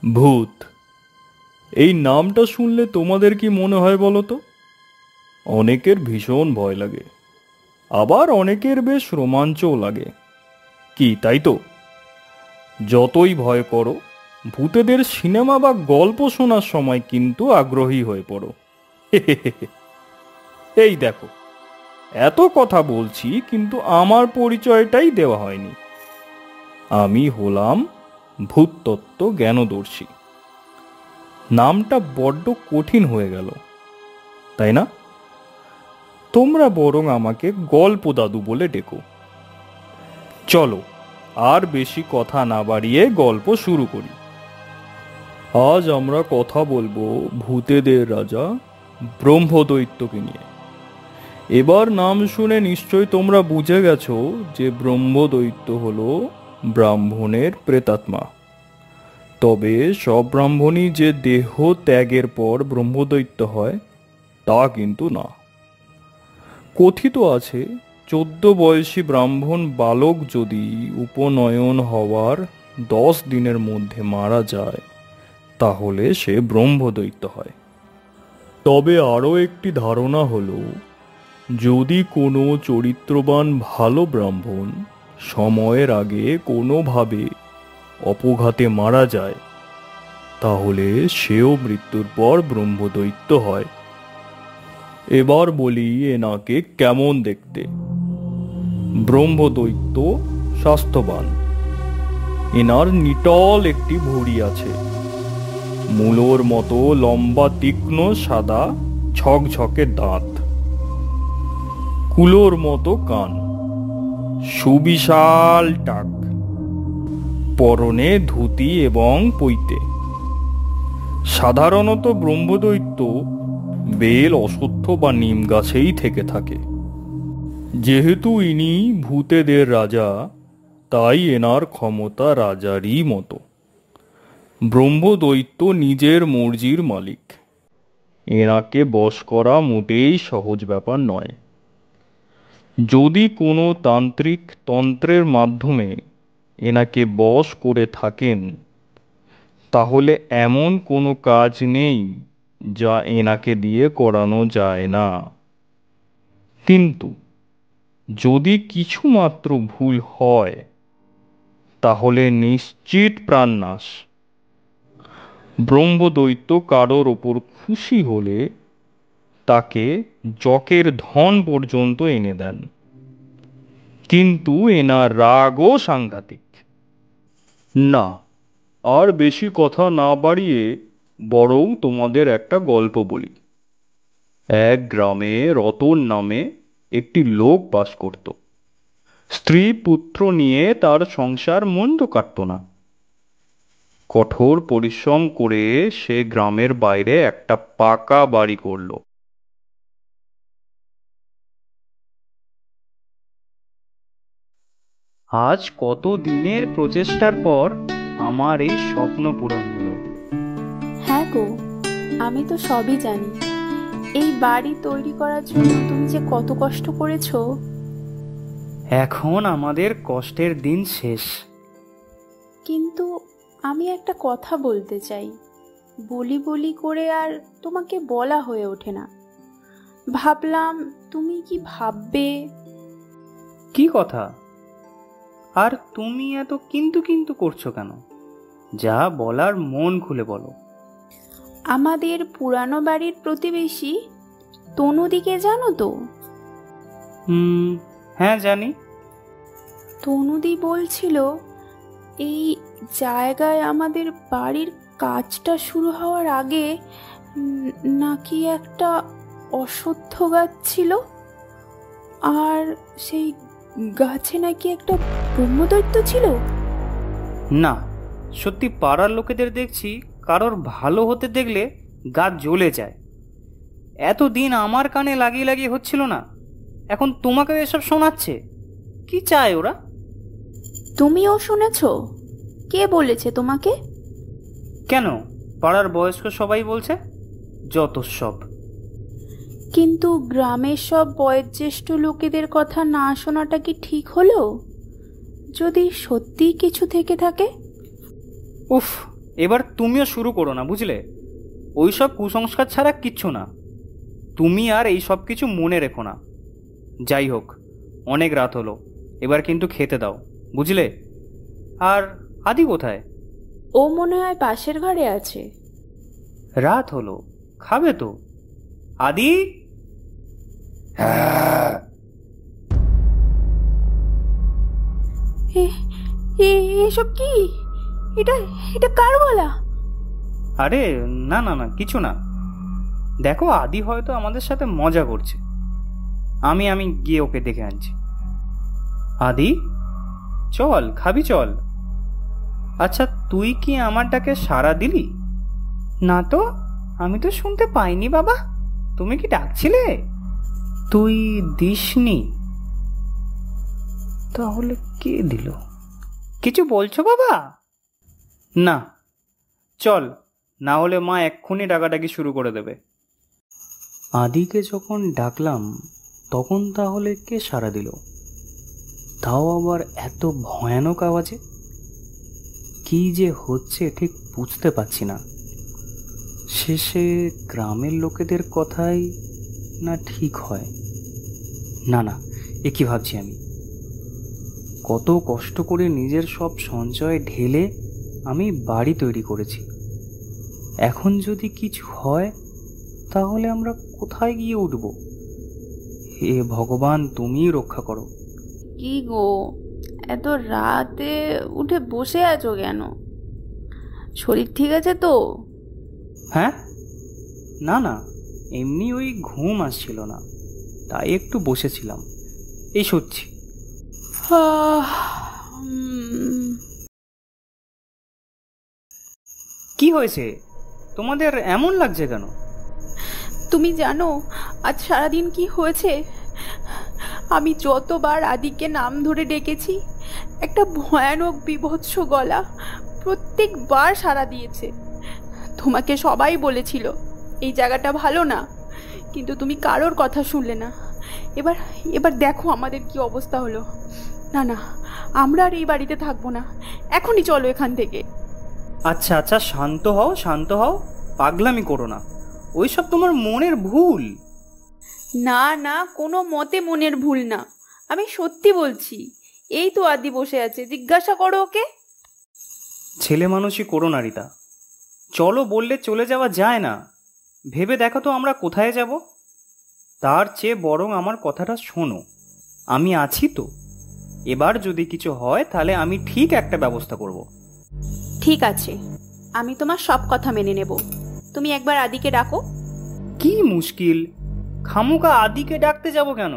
ভূত, এই নামটা শুনলে তোমাদের কি মনে হয় বলো তো? অনেকের ভীষণ ভয় লাগে, আবার অনেকের বেশ রোমাঞ্চও লাগে। কি তাই তো? যতই ভয় করো, ভূতেদের সিনেমা বা গল্প শোনার সময় কিন্তু আগ্রহী হয়ে পড়ো। এই দেখো, এত কথা বলছি কিন্তু আমার পরিচয়টাই দেওয়া হয়নি। আমি হলাম ভূততত্ত্ব জ্ঞানদর্শী। নামটা বড্ড কঠিন হয়ে গেল, তাই না? তোমরা বরং আমাকে গল্প দাদু বলে ডেকো। চলো, আর বেশি কথা না বাড়িয়ে গল্প শুরু করি। আজ আমরা কথা বলবো ভূতেদের রাজা ব্রহ্মদৈত্যকে নিয়ে। এবার নাম শুনে নিশ্চয় তোমরা বুঝে গেছো যে ব্রহ্মদৈত্য হলো ব্রাহ্মণের প্রেতাত্মা। তবে সব ব্রাহ্মণই যে দেহ ত্যাগের পর ব্রহ্মদৈত্য হয় তা কিন্তু না। কথিত আছে 14 বয়সী ব্রাহ্মণ বালক যদি উপনয়ন হওয়ার 10 দিনের মধ্যে মারা যায় তাহলে সে ব্রহ্মদৈত্য হয়। তবে আরও একটি ধারণা হলো, যদি কোনো চরিত্রবান ভালো ব্রাহ্মণ সময়ের আগে কোনোভাবে অপঘাতে মারা যায় তাহলে সেও মৃত্যুর পর ব্রহ্মদৈত্য হয়। এবার বলি এনাকে কেমন দেখতে। ব্রহ্মদৈত্য স্বাস্থ্যবান। এনার নিটল একটি ভুঁড়ি আছে, মূলোর মতো লম্বা তীক্ষ্ণ সাদা ঝকঝকে দাঁত, কুলোর মতো কান, সুবিশাল টাক, পরনে ধুতি এবং পৈতে। সাধারণত ব্রহ্মদৈত্য বেল, অশ্বত্থ বা নিম গাছেই থেকে থাকে। যেহেতু ইনি ভূতেদের রাজা, তাই এনার ক্ষমতা রাজারই মতো। ব্রহ্মদৈত্য নিজের মর্জির মালিক। এনাকে বশ করা মোটেই সহজ ব্যাপার নয়। যদি কোনো তান্ত্রিক তন্ত্রের মাধ্যমে এনাকে বশ করে থাকেন তাহলে এমন কোনো কাজ নেই যা এনাকে দিয়ে করানো যায় না। কিন্তু যদি কিছুমাত্র ভুল হয় তাহলে নিশ্চিত প্রাণনাশ। ব্রহ্মদৈত্য কারোর ওপর খুশি হলে তাকে যকের ধন পর্যন্ত এনে দেন। কিন্তু এনার রাগও সাংঘাতিক। না, আর বেশি কথা না বাড়িয়ে বরং তোমাদের একটা গল্প বলি। এক গ্রামে রতন নামে একটি লোক বাস করত। স্ত্রী পুত্র নিয়ে তার সংসার মন্দ কাটত না। কঠোর পরিশ্রম করে সে গ্রামের বাইরে একটা পাকা বাড়ি করল। আজ কত দিনের প্রচেষ্টার পর আমার এই স্বপ্ন পূরণ হলো। হ্যাঁ গো, আমি তো সবই জানি। এই বাড়ি তৈরি করার জন্য তুমি যে কত কষ্ট করেছো। এখন আমাদের কষ্টের দিন শেষ। কিন্তু আমি একটা কথা বলতে চাই, বলি বলি করে আর তোমাকে বলা হয়ে ওঠে না। ভাবলাম তুমি কি ভাববে। কি কথা? আর তুমি এত কিন্তু কিন্তু করছো কেন? যা বলার মন খুলে বলো। আমাদের পুরানো বাড়ির প্রতিবেশী তনুদিকে জানো তো? হ্যাঁ জানি। তনুদি বলছিল এই জায়গায় আমাদের বাড়ির কাজটা শুরু হওয়ার আগে নাকি একটা অশ্বত্থ গাছ ছিল, আর সেই গাছে নাকি একটা ব্রহ্মদৈত্য ছিল। না, সত্যি পাড়ার লোকেদের দেখছি কারোর ভালো হতে দেখলে গা জ্বলে যায়। এতদিন আমার কানে লাগিয়ে লাগিয়ে হচ্ছিল না, এখন তোমাকে এসব শোনাচ্ছে। কি চায় ওরা? তুমিও শুনেছ? কে বলেছে তোমাকে? কেন, পাড়ার বয়স্ক সবাই বলছে। যত সব। কিন্তু গ্রামের সব বয়োজ্যেষ্ঠ লোকেদের কথা না শোনাটা কি ঠিক হলো? যদি সত্যিই কিছু থেকে থাকে? উফ, এবার তুমিও শুরু করো না, বুঝলে? ওইসব কুসংস্কার ছাড়া কিচ্ছু না। তুমি আর এই সব কিছু মনে রেখো না। যাই হোক, অনেক রাত হলো, এবার কিন্তু খেতে দাও, বুঝলে? আর আদি কোথায়? ও মনে হয় পাশের ঘরে আছে। রাত হলো, খাবে তো। আদি! এসব কি? এটা এটা কার গলা? আরে না না না, কিছু না। দেখো, আদি হয়তো আমাদের সাথে মজা করছে। আমি গিয়ে ওকে দেখে আনছি। আদি, চল, খাবি চল। আচ্ছা, তুই কি আমার ডাকে সাড়া দিলি? না তো, আমি তো শুনতে পাইনি বাবা। তুমি কি ডাকছিলে? তুই দিসনি? তাহলে কে দিল? কিছু বলছো বাবা? না, চল, না হলে মা এক্ষুনি ডাকাডাকি শুরু করে দেবে। আদিকে যখন ডাকলাম তখন তাহলে কে সাড়া দিল? তাও আবার এত ভয়ানক আওয়াজে। কি যে হচ্ছে ঠিক বুঝতে পারছি না। শেষে গ্রামের লোকেদের কথাই না ঠিক হয়? না না, এ কি ভাবছি আমি? কত কষ্ট করে নিজের সব সঞ্চয় ঢেলে আমি বাড়ি তৈরি করেছি। এখন যদি কিছু হয় তাহলে আমরা কোথায় গিয়ে উঠব? হে ভগবান, তুমিই রক্ষা করো। কি গো, এত রাতে উঠে বসে আছো কেন? শরীর ঠিক আছে তো? হ্যাঁ, না না, এমনি ওই ঘুম আসছিল না, তাই একটু বসেছিলাম। এই সত্যি। কি হয়েছে তোমাদের, এমন লাগছে কেন? তুমি জানো আজ সারাদিন কি হয়েছে? আমি যতবার আদিকে নাম ধরে ডেকেছি, একটা ভয়ানক বিভৎস গলা প্রত্যেকবার সাড়া দিয়েছে। তোমাকে সবাই বলেছিল এই জায়গাটা ভালো না, কিন্তু তুমি কারোর কথা শুনলে না। এবার এবার দেখো আমাদের কি অবস্থা হলো। না না, আমরা আর এই বাড়িতে থাকবো না, এখনই চলো এখান থেকে। আচ্ছা আচ্ছা, শান্ত হও, শান্ত হও, পাগলামি করো না। ওইসব তোমার মনের ভুল। না না, কোনো মতে মনের ভুল না, আমি সত্যি বলছি। এই তো আদি বসে আছে, জিজ্ঞাসা করো ওকে। ছেলে মানুষই করো না রিতা। চলো বললে চলে যাওয়া যায় না। ভেবে দেখো তো আমরা কোথায় যাব। তার চেয়ে বরং আমার কথাটা শোনো, আমি আছি তো। এবার যদি কিছু হয় তাহলে আমি ঠিক একটা ব্যবস্থা করব। ঠিক আছে, আমি তোমার সব কথা মেনে নেব। তুমি একবার আদিকে ডাকো। কি মুশকিল, খামুকা আদিকে ডাকতে যাব কেন?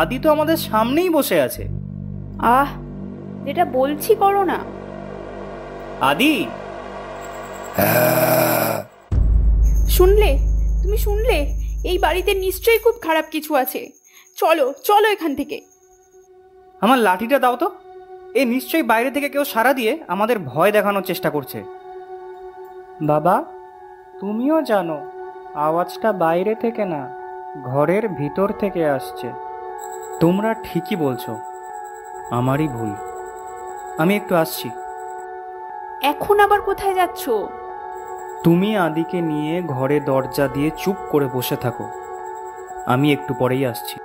আদি তো আমাদের সামনেই বসে আছে। যেটা বলছি করো না। আদি! শুনলে? তুমি শুনলে? এই বাড়িতে নিশ্চয়ই খুব খারাপ কিছু আছে। চলো চলো এখান থেকে। আমার লাঠিটা দাও তো। এ নিশ্চয়ই বাইরে থেকে কেউ সাড়া দিয়ে আমাদের ভয় দেখানোর চেষ্টা করছে। বাবা, তুমিও জানো আওয়াজটা বাইরে থেকে না, ঘরের ভিতর থেকে আসছে। তোমরা ঠিকই বলছো, আমারই ভুল। আমি একটু আসছি। এখন আবার কোথায় যাচ্ছ? তুমি আদিকে নিয়ে ঘরে দরজা দিয়ে চুপ করে বসে থাকো, আমি একটু পরেই আসছি।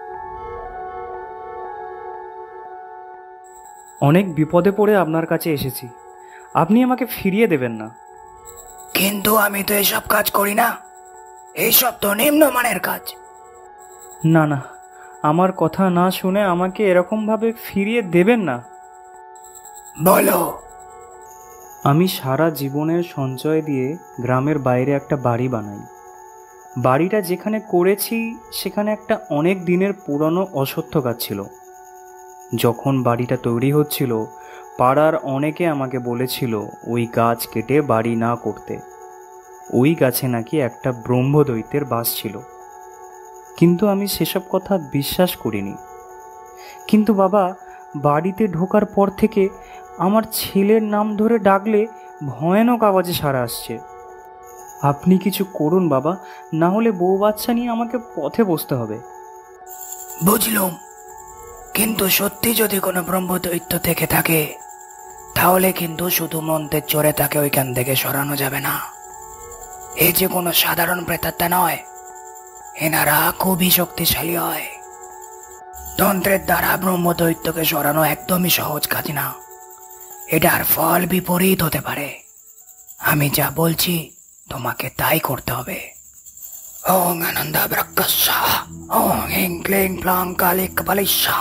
অনেক বিপদে পড়ে আপনার কাছে এসেছি, আপনি আমাকে ফিরিয়ে দেবেন না। কিন্তু আমি তো এসব কাজ করি না, এইসব তো নিম্নমানের কাজ। না না, আমার কথা না শুনে আমাকে এরকমভাবে ফিরিয়ে দেবেন না। বলো। আমি সারা জীবনের সঞ্চয় দিয়ে গ্রামের বাইরে একটা বাড়ি বানাই। বাড়িটা যেখানে করেছি সেখানে একটা অনেক দিনের পুরনো অশ্বত্থ গাছ ছিল। যখন বাড়িটা তৈরি হচ্ছিল পাড়ার অনেকে আমাকে বলেছিল ওই গাছ কেটে বাড়ি না করতে। ওই গাছে নাকি একটা ব্রহ্মদৈত্যের বাস ছিল, কিন্তু আমি সেসব কথা বিশ্বাস করিনি। কিন্তু বাবা, বাড়িতে ঢোকার পর থেকে আমার ছেলের নাম ধরে ডাকলে ভয়ানক আওয়াজে সাড়া আসছে। আপনি কিছু করুন বাবা, না হলে বউ বাচ্চা নিয়ে আমাকে পথে বসতে হবে। বুঝলুম, কিন্তু সত্যি যদি কোনো ব্রহ্মদৈত্য থেকে থাকে তাহলে কিন্তু শুধু মন্ত্রের জোরে তাকে ওইখান থেকে সরানো যাবে না। এই যে কোনো সাধারণ প্রেতাত্মা নয়, এনারা খুবই শক্তিশালী হয়। তন্ত্রের দ্বারা ব্রহ্মদৈত্যকে সরানো একদমই সহজ কাজ না, এটার ফল বিপরীত হতে পারে। আমি যা বলছি তোমাকে তাই করতে হবে। ওং আনন্দ ব্রহ্মস্যা, ওং হিং ক্লিং প্লাং কালিক বলিষ্যা,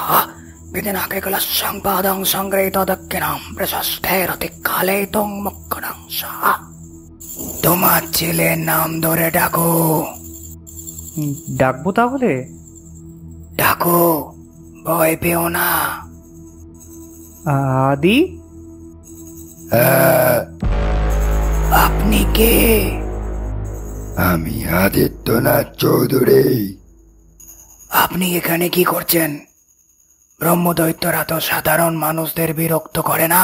বিদিনাকে কলসং পাদং সংগ্রহিত দক্ষিণাম প্রশস্তেরতি কালে তং মক্করং সা। তোমার ছেলের নাম ধরে ডাকো। ডাকবো তাহলে? ডাকো, ভয় পেও না। আদি? আপনি কে? আমি আদিত্যনাথ চৌধুরী। আপনি এখানে কি করছেন? ব্রহ্মদৈত্যরা তো সাধারণ মানুষদের বিরক্ত করে না,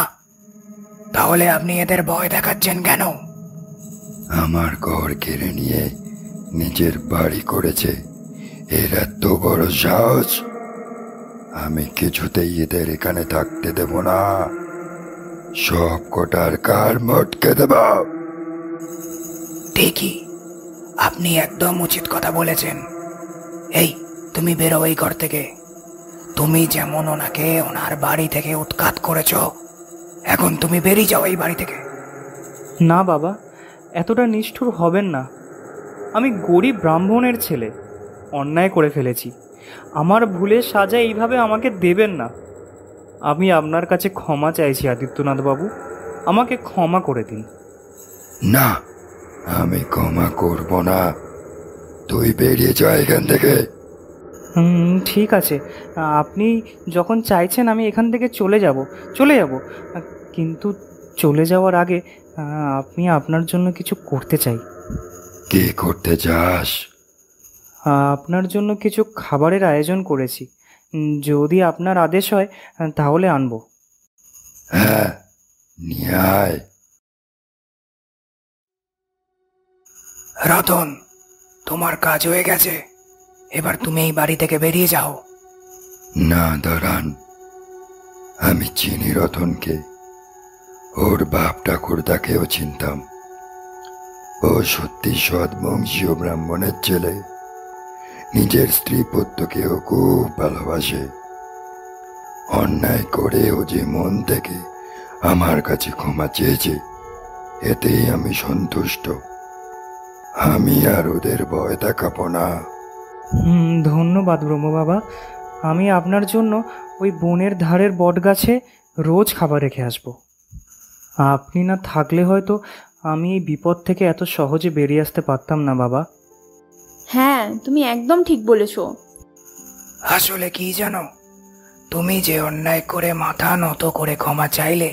তাহলে আপনি এদের ভয় দেখাচ্ছেন কেন? আমার ঘর কেড়ে নিয়ে নিজের বাড়ি করেছে, এর এত বড় সাহস! আমি কিছুতেই এদের এখানে থাকতে দেব না। সব কটার কার মটকে দেব। ঠিকই, আপনি একদম উচিত কথা বলেছেন। এই, তুমি বেরো এই ঘর থেকে। তুমি যেমন ওনাকে ওনার বাড়ি থেকে উৎখাত করেছ, এখন তুমি বেরিয়ে যাও এই বাড়ি থেকে। না বাবা, এতটা নিষ্ঠুর হবেন না। আমি গরিব ব্রাহ্মণের ছেলে, অন্যায় করে ফেলেছি। আমার ভুলের সাজা এইভাবে আমাকে দেবেন না। আমি আপনার কাছে ক্ষমা চাইছি আদিত্যনাথ বাবু, আমাকে ক্ষমা করে দিন। না, আমি ক্ষমা করব না। তুই বেরিয়ে যা এখান থেকে। ঠিক আছে, আপনি যখন চাইছেন আমি এখান থেকে চলে যাব। কিন্তু চলে যাওয়ার আগে আপনি আপনার জন্য কিছু করতে চাই। কি করতে চাস? আপনার জন্য কিছু খাবারের আয়োজন করেছি, যদি আপনার আদেশ হয় তাহলে আনবো। হ্যাঁ, নিয়ে আয়। রতন, তোমার কাজ হয়ে গেছে, এবার তুমি এই বাড়ি থেকে বেরিয়ে যাও। না দাঁড়ান, আমি চিনি রতনকে। ওর বাপ ঠাকুরদাকেও চিনতাম। ও সত্যি সৎ বংশীয় ব্রাহ্মণের ছেলে। নিজের স্ত্রী পুত্রকেও খুব ভালোবাসে। অন্যায় করে ও যে মন থেকে আমার কাছে ক্ষমা চেয়েছে, এতেই আমি সন্তুষ্ট। আমি আর ওদের ভয় দেখাবো না। ধন্যবাদ ব্রহ্ম বাবা। আমি আপনার জন্য ওই বনের ধারের বট গাছে রোজ খাবার রেখে আসব। আপনি না থাকলে হয়তো আমি এই বিপদ থেকে এত সহজে বেরিয়ে আসতে পারতাম না বাবা। হ্যাঁ, তুমি একদম ঠিক বলেছ। আসলে কি জানো, তুমি যে অন্যায় করে মাথা নত করে ক্ষমা চাইলে,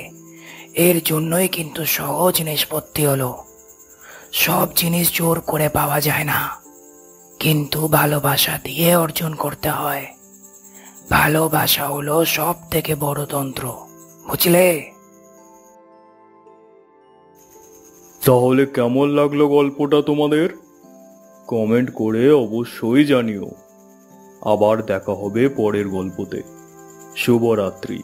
এর জন্যই কিন্তু সহজ নিষ্পত্তি হলো। সব জিনিস জোর করে পাওয়া যায় না, কিন্তু ভালোবাসা দিয়ে অর্জন করতে হয়। ভালোবাসা হলো সব থেকে বড় তন্ত্র, বুঝলে? তাহলে কেমন লাগলো গল্পটা তোমাদের? কমেন্ট করে অবশ্যই জানিও। আবার দেখা হবে পরের গল্পতে। শুভরাত্রি।